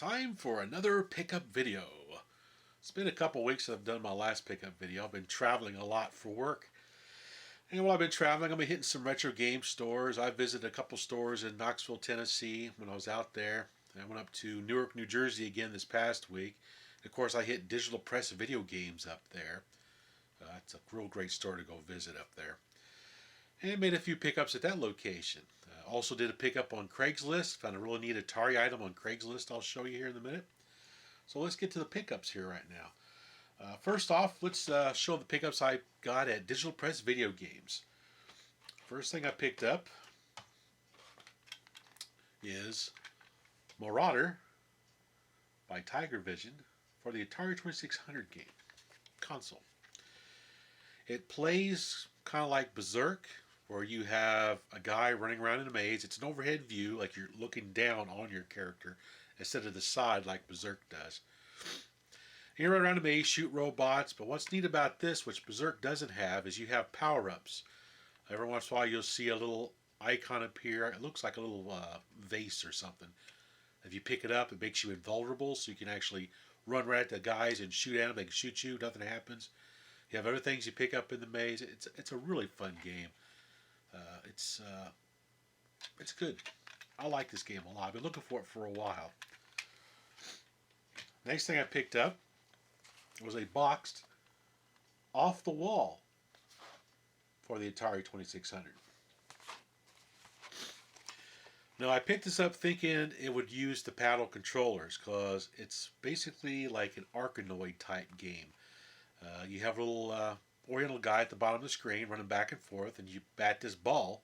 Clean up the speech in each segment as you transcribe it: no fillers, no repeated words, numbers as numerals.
Time for another pickup video. It's been a couple weeks since I've done my last pickup video. I've been traveling a lot for work. And while I've been traveling, I've been hitting some retro game stores. I visited a couple stores in Knoxville, Tennessee when I was out there. I went up to Newark, New Jersey again this past week. And of course, I hit Digital Press Video Games up there. It's a real great store to go visit up there. And made a few pickups at that location. Also did a pickup on Craigslist. Found a really neat Atari item on Craigslist I'll show you here in a minute. So let's get to the pickups here right now. First off, let's show the pickups I got at Digital Press Video Games. First thing I picked up is Marauder by Tiger Vision for the Atari 2600 game console. It plays kind of like Berserk, where you have a guy running around in a maze. It's an overhead view, like you're looking down on your character instead of the side like Berserk does. You run around a maze, shoot robots, but what's neat about this, which Berserk doesn't have, is you have power-ups. Every once in a while you'll see a little icon appear. It looks like a little vase or something. If you pick it up, it makes you invulnerable, so you can actually run right at the guys and shoot at them. They can shoot you, nothing happens. You have other things you pick up in the maze. It's a really fun game. It's good. I like this game a lot. I've been looking for it for a while. Next thing I picked up was a boxed Off the Wall for the Atari 2600. Now I picked this up thinking it would use the paddle controllers because it's basically like an Arkanoid type game. You have a little oriental guy at the bottom of the screen running back and forth, and you bat this ball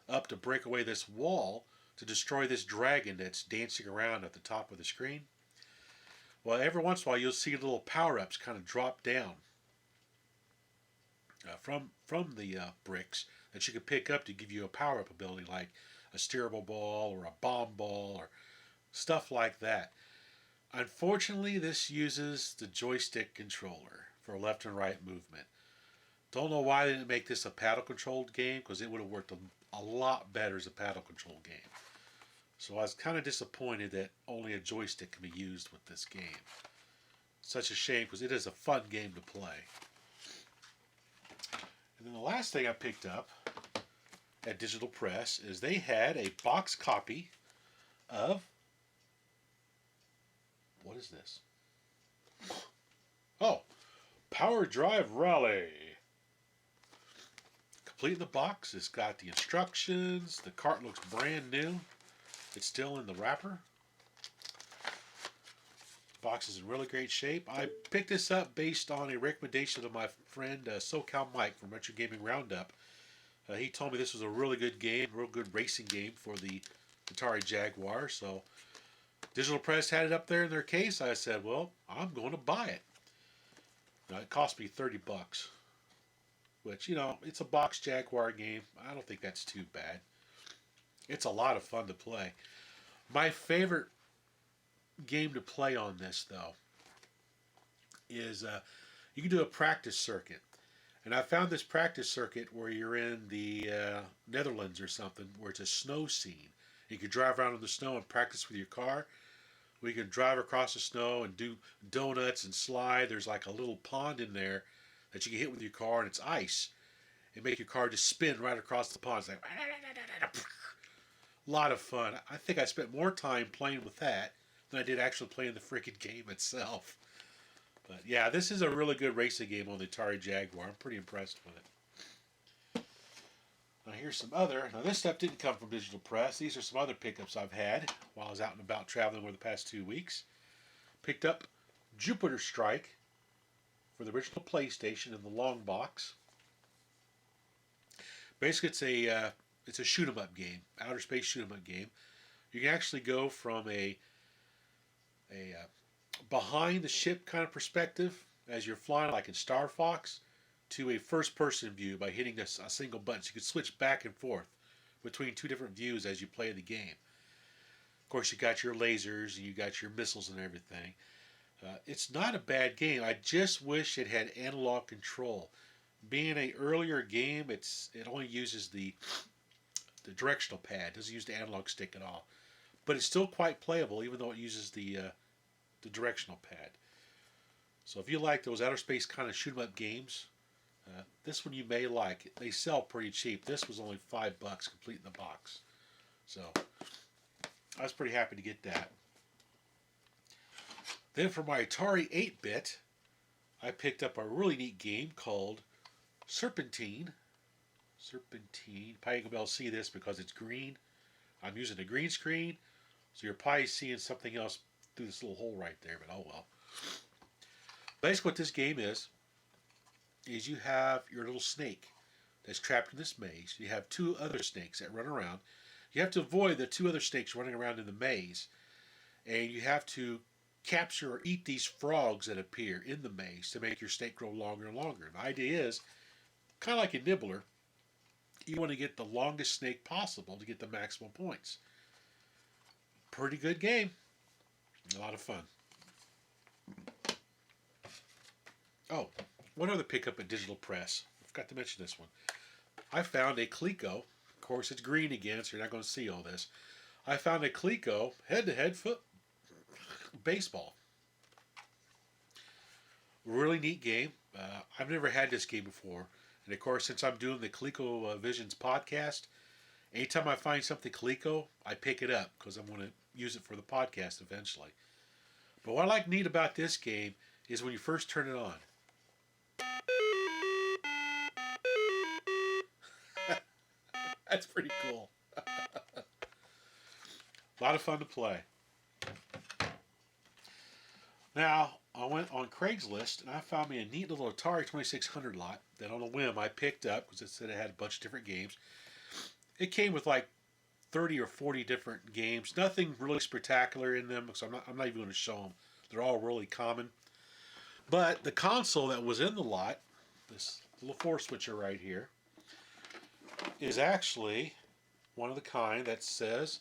up to break away this wall to destroy this dragon that's dancing around at the top of the screen. Well, every once in a while you'll see little power-ups kind of drop down from the bricks that you can pick up to give you a power-up ability, like a steerable ball or a bomb ball or stuff like that. Unfortunately, this uses the joystick controller for left and right movement. Don't know why they didn't make this a paddle-controlled game, because it would have worked a lot better as a paddle-controlled game. So I was kind of disappointed that only a joystick can be used with this game. Such a shame, because it is a fun game to play. And then the last thing I picked up at Digital Press is they had a box copy of... What is this? Oh, Power Drive Rally. Complete in the box. It's got the instructions. The cart looks brand new. It's still in the wrapper. The box is in really great shape. I picked this up based on a recommendation of my friend SoCal Mike from Retro Gaming Roundup. He told me this was a really good game, real good racing game for the Atari Jaguar. So Digital Press had it up there in their case. I said, well, I'm going to buy it. Now, it cost me $30, which, you know, it's a box Jaguar game. I don't think that's too bad. It's a lot of fun to play. My favorite game to play on this, though, is you can do a practice circuit. And I found this practice circuit where you're in the Netherlands or something, where it's a snow scene. You can drive around in the snow and practice with your car. We can drive across the snow and do donuts and slide. There's like a little pond in there that you can hit with your car, and it's ice. It makes your car just spin right across the pond. It's like a lot of fun. I think I spent more time playing with that than I did actually playing the freaking game itself. But yeah, this is a really good racing game on the Atari Jaguar. I'm pretty impressed with it. Now here's some other. Now this stuff didn't come from Digital Press. These are some other pickups I've had while I was out and about traveling over the past 2 weeks. Picked up Jupiter Strike for the original PlayStation in the long box. Basically, it's a shoot 'em up game, outer space shoot 'em up game. You can actually go from a behind the ship kind of perspective as you're flying, like in Star Fox, to a first-person view by hitting a single button. So you can switch back and forth between two different views as you play the game. Of course, you got your lasers and you got your missiles and everything. It's not a bad game. I just wish it had analog control. Being an earlier game, it only uses the directional pad. It doesn't use the analog stick at all. but it's still quite playable, even though it uses the directional pad. So if you like those outer space kind of shoot 'em up games, this one you may like. They sell pretty cheap. This was only $5 complete in the box. So I was pretty happy to get that. Then for my Atari 8-bit, I picked up a really neat game called Serpentine. Serpentine. Probably you can see this because it's green. I'm using a green screen, so you're probably seeing something else through this little hole right there, but oh well. Basically what this game is you have your little snake that's trapped in this maze. You have two other snakes that run around. You have to avoid the two other snakes running around in the maze, and you have to capture or eat these frogs that appear in the maze to make your snake grow longer and longer. The idea is, kind of like a nibbler, you want to get the longest snake possible to get the maximum points. Pretty good game. A lot of fun. Oh, one other pickup at Digital Press. I forgot to mention this one. I found a Coleco. Of course, it's green again, so you're not going to see all this. I found a Coleco head-to-head foot baseball. Really neat game. I've never had this game before. And of course, since I'm doing the Coleco Visions podcast, anytime I find something Coleco, I pick it up because I'm going to use it for the podcast eventually. But what I like neat about this game is when you first turn it on. That's pretty cool. A lot of fun to play. Now, I went on Craigslist and I found me a neat little Atari 2600 lot that on a whim I picked up because it said it had a bunch of different games. It came with like 30 or 40 different games. Nothing really spectacular in them, so I'm not even going to show them. They're all really common. But the console that was in the lot, this little 4-switcher right here, is actually one of the kind that says,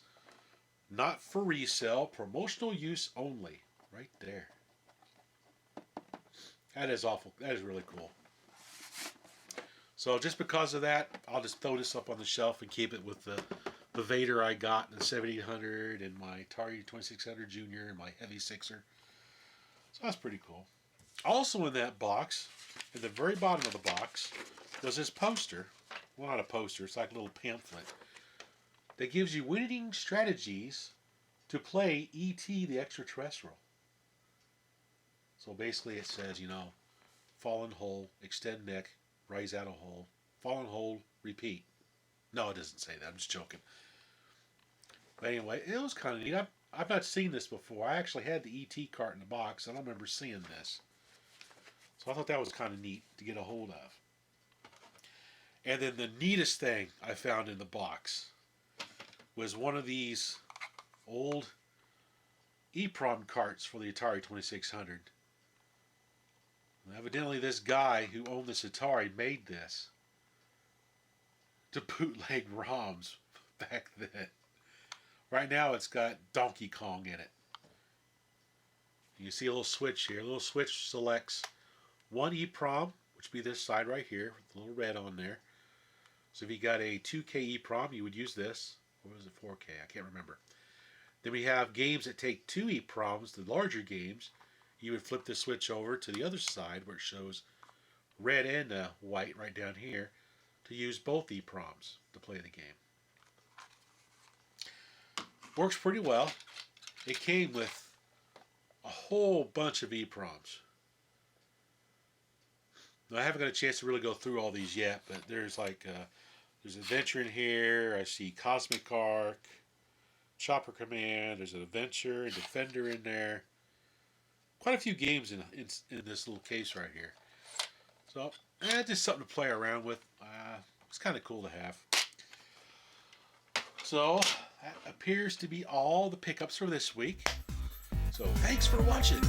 not for resale, promotional use only. Right there. That is awful. That is really cool. So just because of that, I'll just throw this up on the shelf and keep it with the Vader I got in the 7800 and my Atari 2600 Junior and my Heavy Sixer. So that's pretty cool. Also in that box, at the very bottom of the box, was this poster. Well, not a poster. It's like a little pamphlet that gives you winning strategies to play E.T. the Extraterrestrial. So basically it says, fall in hole, extend neck, rise out of hole, fall in hole, repeat. No, it doesn't say that. I'm just joking. But anyway, it was kind of neat. I've not seen this before. I actually had the E.T. cart in the box. I don't remember seeing this. So I thought that was kind of neat to get a hold of. And then the neatest thing I found in the box was one of these old EEPROM carts for the Atari 2600. Evidently this guy who owned this Atari made this to bootleg ROMs back then. Right now it's got Donkey Kong in it. You see a little switch here. A little switch selects one EEPROM, which would be this side right here, with a little red on there. So if you got a 2K EEPROM, you would use this. Or was it 4K? I can't remember. Then we have games that take two EEPROMs, the larger games. You would flip the switch over to the other side where it shows red and white right down here to use both EEPROMs to play the game. Works pretty well. It came with a whole bunch of EEPROMs. Now, I haven't got a chance to really go through all these yet, but there's there's Adventure in here. I see Cosmic Arc, Chopper Command. There's an Adventure and Defender in there. Quite a few games in this little case right here. So, just something to play around with. It's kind of cool to have. So, that appears to be all the pickups for this week. So, thanks for watching.